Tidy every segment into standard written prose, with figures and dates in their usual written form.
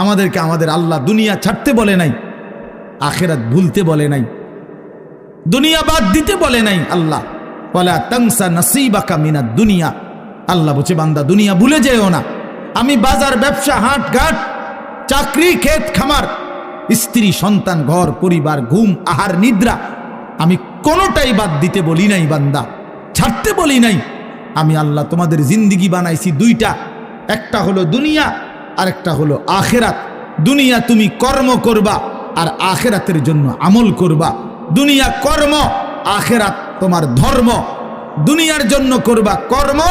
আমাদেরকে আমাদের আল্লাহ দুনিয়া ছাড়তে বলে নাই, আখিরাত ভুলতে বলে নাই, দুনিয়া বাদ দিতে বলে নাই। আল্লাহ ওয়ালা তানসা নাসিবাকা মিনাদ দুনিয়া, আল্লাহ বলছে বান্দা দুনিয়া ভুলে যেও না। আমি বাজার, ব্যবসা, হাট ঘাট, চাকরি, ক্ষেত খামার, স্ত্রী, সন্তান, ঘর পরিবার, ঘুম, আহার, নিদ্রা, আমি কোনোটাই বাদ দিতে বলি নাই বান্দা, ছাড়তে বলি নাই। আমি আল্লাহ তোমাদের জিন্দিগি বানাইছি দুইটা, একটা হলো দুনিয়া আর একটা হলো আখিরাত। দুনিয়া তুমি কর্ম করবা আর আখিরাতের জন্য আমল করবা। দুনিয়া কর্ম, আখিরাত তোমার ধর্ম। দুনিয়ার জন্য করবা কর্ম,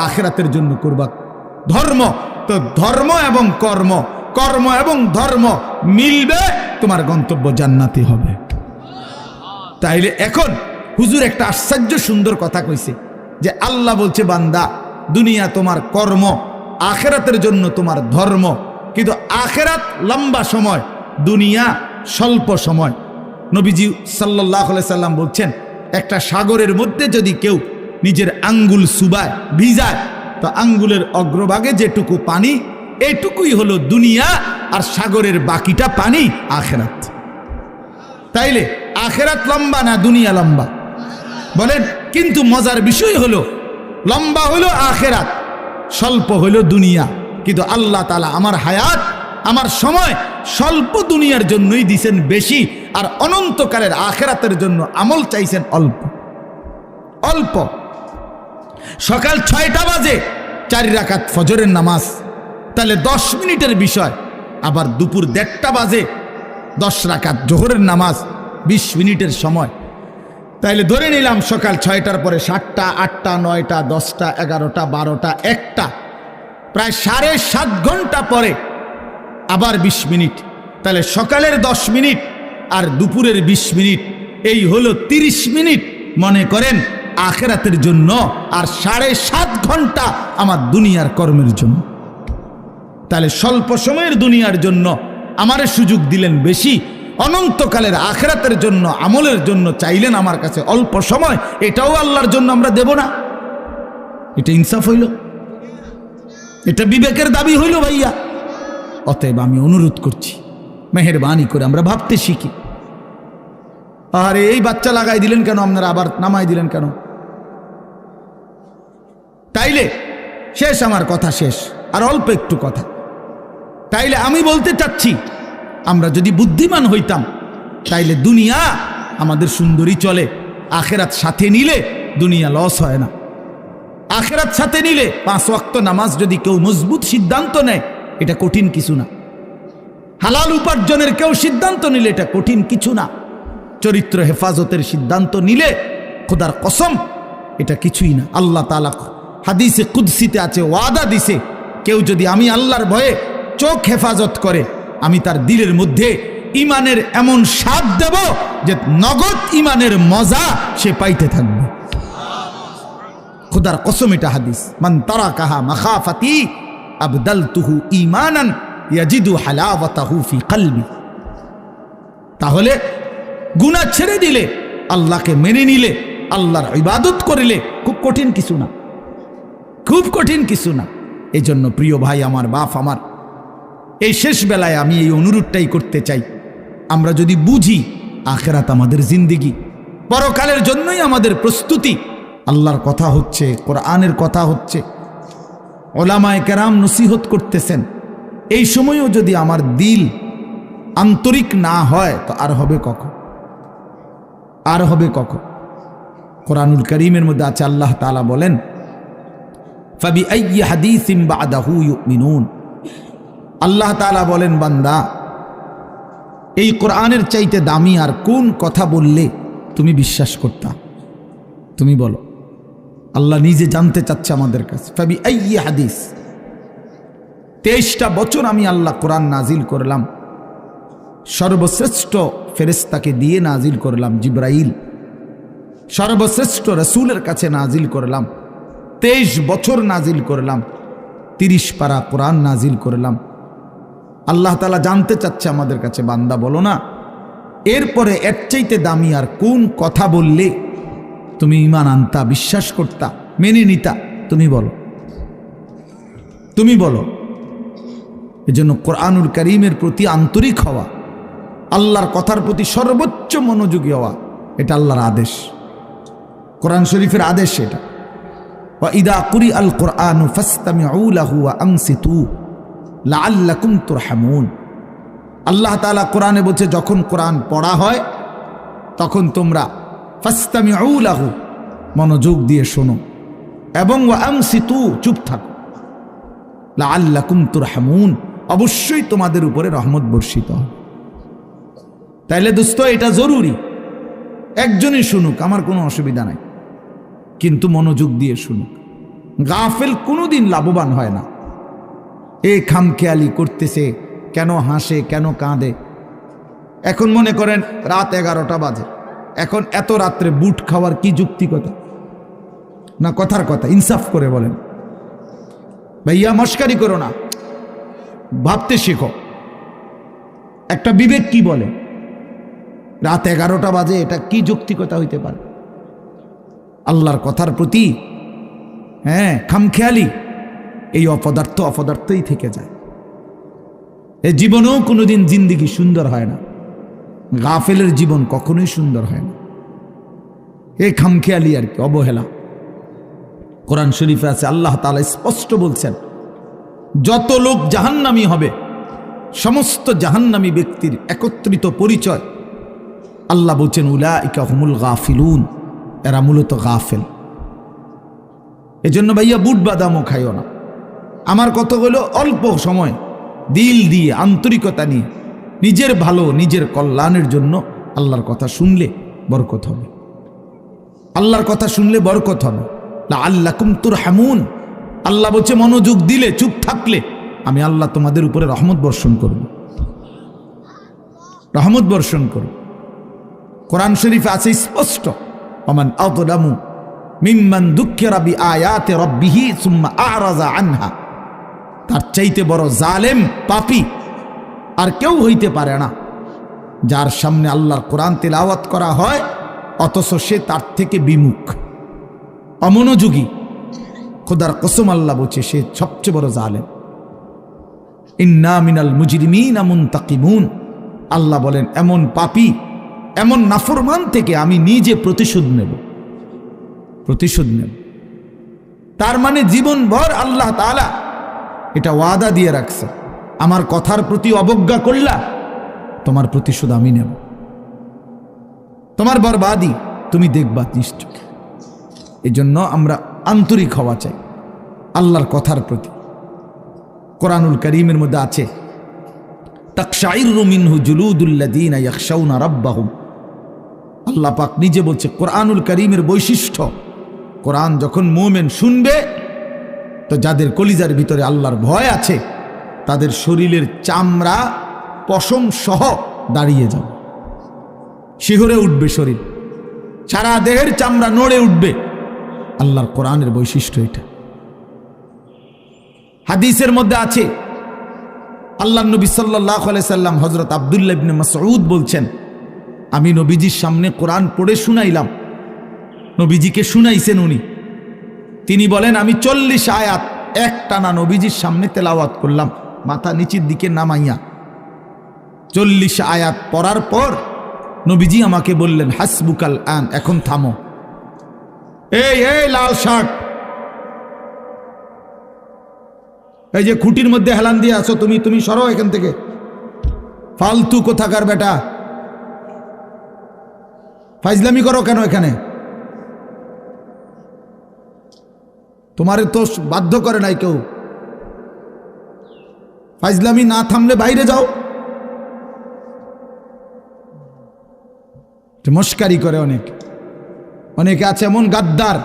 আখিরাতের জন্য করবা ধর্ম। তো ধর্ম এবং কর্ম, কর্ম এবং ধর্ম মিলবে, তোমার গন্তব্য জান্নাতি হবে। তাইলে এখন হুজুর একটা আশ্চর্য সুন্দর কথা কইছে যে আল্লাহ বলছে বান্দা দুনিয়া তোমার কর্ম, আখিরাতের জন্য তোমার ধর্ম। কিন্তু আখিরাত লম্বা সময়, দুনিয়া স্বল্প সময়। নবীজি সাল্লাল্লাহু আলাইহি সাল্লাম বলছেন একটা সাগরের মধ্যে যদি কেউ নিজের আঙ্গুল চুবায়, ভিজায়, তো আঙ্গুলের অগ্রভাগে যেটুকু পানি, এইটুকুই হলো দুনিয়া, আর সাগরের বাকিটা পানি আখিরাত। তাইলে আখিরাত লম্বা না দুনিয়া লম্বা বলেন? কিন্তু মজার বিষয় হলো লম্বা হলো আখিরাত, স্বল্প হলো দুনিয়া। কিন্তু আল্লাহ তাআলা আমার হায়াত, আমার সময় স্বল্প দুনিয়ার জন্যই দিছেন বেশি, আর অনন্তকালের আখিরাতের জন্য আমল চাইছেন অল্প অল্প। সকাল 6টা বাজে 4 রাকাত ফজরের নামাজ, তাহলে 10 মিনিটের বিষয়। আবার দুপুর 1:30টা বাজে 10 রাকাত জোহরের নামাজ, 20 মিনিটের সময়। তাইলে ধরে নিলাম সকাল 6টার পরে 7টা, 8টা, 9টা, 10টা, 11টা, 12টা, 1টা, প্রায় 7.5 ঘন্টা পরে আবার 20 মিনিট। তাহলে সকালের 10 মিনিট আর দুপুরের 20 মিনিট, এই হলো 30 মিনিট মনে করেন আখিরাতের জন্য, আর 7.5 ঘন্টা আমার দুনিয়ার কর্মের জন্য। তাহলে স্বল্প সময়ের দুনিয়ার জন্য আমারে সুযোগ দিলেন বেশি, অনন্তকালের আখিরাতের জন্য আমলের জন্য চাইলেন আমার কাছে অল্প সময়। এটাও আল্লাহর জন্য আমরা দেব না? এটা ইনসাফ হইল? এটা বিবেকের দাবি হইল ভাইয়া? অতএব আমি অনুরোধ করছি, মেহেরবানি করে আমরা ভাবতে শিখি। আরে এই বাচ্চা লাগাই দিলেন কেন আপনারা, আবার নামাই দিলেন কেন? তাইলে শেষ, আমার কথা শেষ, আর অল্প একটু কথা। তাইলে আমি বলতে চাচ্ছি, আমরা যদি বুদ্ধিমান হইতাম তাইলে দুনিয়া আমাদের সুন্দরী চলে, আখিরাত সাথে নিলে দুনিয়া লস হয় না। আখিরাত সাথে নিলে 5 ওয়াক্ত নামাজ যদি কেউ মজবুত সিদ্ধান্ত নেয়, এটা কঠিন কিছু না। হালাল উপার্জনের কেউ সিদ্ধান্ত নিলে এটা কঠিন কিছু না। চরিত্র হেফাজতের সিদ্ধান্ত নিলে খোদার কসম এটা কিছুই না। আল্লাহ তাআলা হাদিসে কুদসিতে আছে, ওয়াদা দিছে, কেউ যদি আমি আল্লাহর ভয়ে চোখ হেফাজত করে, আমি তার দিলের মধ্যে ইমানের এমন স্বাদ দেব যে নগদ ইমানের মজা সে পাইতে থাকবে। খোদার কসম, এটা হাদিস। মান তারাকাহা মাখাফাতি আবদালতুহু ঈমানান ইয়াজিদু হালাওয়াতাহু ফি কলবি। তাহলে গুনাহ ছেড়ে দিলে, আল্লাহকে মেনে নিলে, আল্লাহর ইবাদত করিলে খুব কঠিন কিছু না, খুব কঠিন কিছু না। এই জন্য প্রিয় ভাই আমার, বাপ আমার, এই শেষ বেলায় আমি এই অনুরোধটাই করতে চাই, আমরা যদি বুঝি আখিরাত আমাদের জিন্দেগি, পরকালের জন্যই আমাদের প্রস্তুতি। আল্লাহর কথা হচ্ছে, কোরআনের কথা হচ্ছে, ওলামায়ে কেরাম নসিহত করতেছেন, এই সময়ও যদি আমার দিল আন্তরিক না হয় তো আর হবে কখন? আর হবে কখন? কোরআনুল কারীমের মধ্যে আছে, আল্লাহ তাআলা বলেন, ফাবিআইয়ি হাদিসিন বা'দাহু ইউমিনুন। আল্লাহ তাআলা বলেন, বান্দা এই কোরআনের চাইতে দামি আর কোন কথা বললে তুমি বিশ্বাস করতা? তুমি বলো। আল্লাহ নিজে জানতে চাচ্ছে আমাদের কাছে। ফাবিআইয়ি হাদিস, 23টা বছর আমি আল্লাহ কোরআন নাজিল করলাম, সর্বশ্রেষ্ঠ ফেরেশতাকে দিয়ে নাজিল করলাম, জিবরাইল, সর্বশ্রেষ্ঠ রাসূলের কাছে নাজিল করলাম, 23 বছর নাজিল করলাম, 30 পারা কোরআন নাজিল করলাম। আল্লাহ তাআলা জানতে চাচ্ছে আমাদের কাছে, বান্দা বলো না এরপরে এর চাইতে দামি আর কোন কথা বললে তুমি ঈমান আনতা, বিশ্বাস করতা, মেনে নিতা? তুমি বলো, তুমি বলো। এজন্য কোরআনুল কারীমের প্রতি আন্তরিক হওয়া, আল্লাহর কথার প্রতি সর্বোচ্চ মনোযোগী হওয়া, এটা আল্লাহর আদেশ, কোরআন শরীফের আদেশ এটা। ওয়া ইদা কুরিআল কুরআনু ফাসতামিউ লাহু ওয়া আনসিতু লাআল্লাকুম তুরহামুন। আল্লাহ তাআলা কোরআনে বলছে, যখন কোরআন পড়া হয় তখন তোমরা ফাসতামিউ লাহু, মনোযোগ দিয়ে শোনো, এবং ওয়া আনসিতু, চুপ থাকো, লাআল্লাকুম তুরহামুন, অবশ্যই তোমাদের উপরে রহমত বর্ষিত হবে। তাইলে দোস্ত, এটা জরুরি, একজনই শুনুক, আমার কোনো অসুবিধা নাই, কিন্তু মনোযোগ দিয়ে শুনুক। গাফেল কোনোদিন লাভবান হয় না। এ খামখেয়ালি করতেছে, কেন হাসে, কেন কাঁদে। এখন মনে করেন রাত 11টা বাজে, এখন এত রাত্রে বুট খাওয়ার কি যুক্তিকতা? না কথার কথা, ইনসাফ করে বলেন ভাইয়া, মস্কারি করো না, ভাবতে শেখো। একটা বিবেক কি বলে? রাত 11টা বাজে, এটা কি যৌক্তিকতা হইতে পারে? আল্লাহর কথার প্রতি খামখেয়ালি, এই অপদার্থই থেকে যায়। এই জীবনেও কোনোদিন জিন্দিগি সুন্দর হয় না, গাফেলের জীবন কখনোই সুন্দর হয় না। এই খামখেয়ালি আর কি, অবহেলা। কোরআন শরীফে আছে, আল্লাহ তাআলা স্পষ্ট বলছেন, যত লোক জাহান্নামী হবে, সমস্ত জাহান্নামী ব্যক্তির একত্রিত পরিচয়, আল্লাহ বলছেন উলাইকা হুমুল গাফিলুন, এরা মূলত গাফেল। এজন্য ভাইয়া বুট বাদামও খাইও না। আমার কথা হলো, অল্প সময় দিল দিয়ে, আন্তরিকতা নিয়ে, নিজের ভালো, নিজের কল্যাণের জন্য আল্লাহর কথা শুনলে বরকত হবে। আল্লাহর কথা শুনলে বরকত হবে। লাআল্লাকুম তুরহামুন, আল্লাহ বলছে, মনোযোগ দিলে, চুপ থাকলে আমি আল্লাহ তোমাদের উপরে রহমত বর্ষণ করব, রহমত বর্ষণ করব। কোরআন শরীফে আছে স্পষ্ট, ওমান আযলামু মিম্মান যুক্কিরা বিআয়াতি রাব্বিহি সুম্মা আ'রাযা আনহা। তার চাইতে বড় জালেম, পাপী আর কেউ হইতে পারে না, যার সামনে আল্লাহর কোরআন তেলাওয়াত করা হয় অথচ সে তার থেকে বিমুখ, অমনোযোগী। খোদার কসম, আল্লাহ বলছে, সে সবচেয়ে বড় জালেম। ইন্না মিনাল মুজরিমিনা মুনতাকিমুন, আল্লাহ বলেন, এমন পাপী, এমন নাফরমান থেকে আমি নিজে প্রতিশোধ নেব, প্রতিশোধ নেব। তার মানে জীবনভর আল্লাহ তাআলা এটা ওয়াদা দিয়ে রাখছে, আমার কথার প্রতি অবজ্ঞা করলা, তোমার প্রতিশোধ আমি নেব, তোমার বরবাদি তুমি দেখবা নিশ্চয়। এই জন্য আমরা আন্তরিক হওয়া চাই আল্লাহর কথার প্রতি। কোরআনুল কারীমের মধ্যে আছে, তাকশাইরু মিনহু জুলুদুল্লাযীনা ইয়াখশাউনা রাব্বাহুম। আল্লাহ পাক নিজে বলছে, কোরআনুল কারীমের বৈশিষ্ট্য, কোরআন যখন মুমিন শুনবে, তো যাদের কলিজার ভিতরে আল্লাহর ভয় আছে, তাদের শরীরের চামড়া পশম সহ দাঁড়িয়ে যাবে, শিহরে উঠবে শরীর, সারা দেহের চামড়া নড়ে উঠবে। আল্লাহর কোরআনের বৈশিষ্ট্য এটা। হাদিসের মধ্যে আছে, আল্লাহর নবী সাল্লাল্লাহু আলাইহি সাল্লাম হযরত আব্দুল্লাহ ইবনে মাসউদ বলছেন, আমি নবীজির সামনে কোরআন পড়ে শুনাইলাম, নবীজিকে শুনাইছেন উনি। তিনি বলেন, আমি 40 আয়াত একটানা নবীজির সামনে তেলাওয়াত করলাম, মাথা নিচের দিকে নামাইয়া। 40 আয়াত পড়ার পর নবীজি আমাকে বললেন, হাসবুকাল আন, এখন থামো। এই লাল শার্ট, এই যে খুঁটির মধ্যে হেলান দিয়ে আছো তুমি, তুমি সরো এখান থেকে, ফালতু কোথাকার বেটা, ফাইজলামি করো কেন এখানে? তোমারে তো বাধ্য করে নাই কেউ, ফাইজলামি না থামলে বাইরে যাও। মস্কারি করে অনেকে আছে এমন গাদ্দার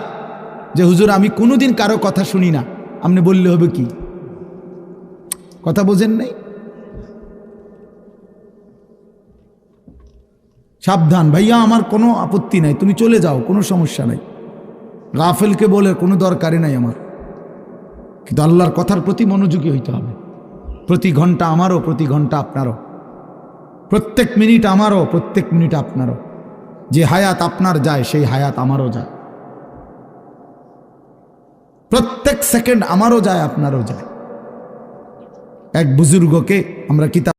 যে, হুজুর আমি কোনোদিন কারো কথা শুনি না, আপনি বললে হবে কি? কথা বোঝেন নাই? সাবধান ভাইয়া, আমার কোনো আপত্তি নাই, তুমি চলে যাও, কোনো সমস্যা নাই। গাফেলকে বলে কোনো দরকারই নাই আমার, কিন্তু আল্লাহর কথার প্রতি মনোযোগী হইতে হবে। প্রতি ঘন্টা আমারও, প্রতি ঘন্টা আপনারও, প্রত্যেক মিনিট আমারও, প্রত্যেক মিনিট আপনারও। যে হায়াত আপনার যায়, সেই হায়াত আমারও যায়। প্রত্যেক সেকেন্ড আমারও যায়, আপনারও যায়। এক বুজুর্গকে আমরা কিতাব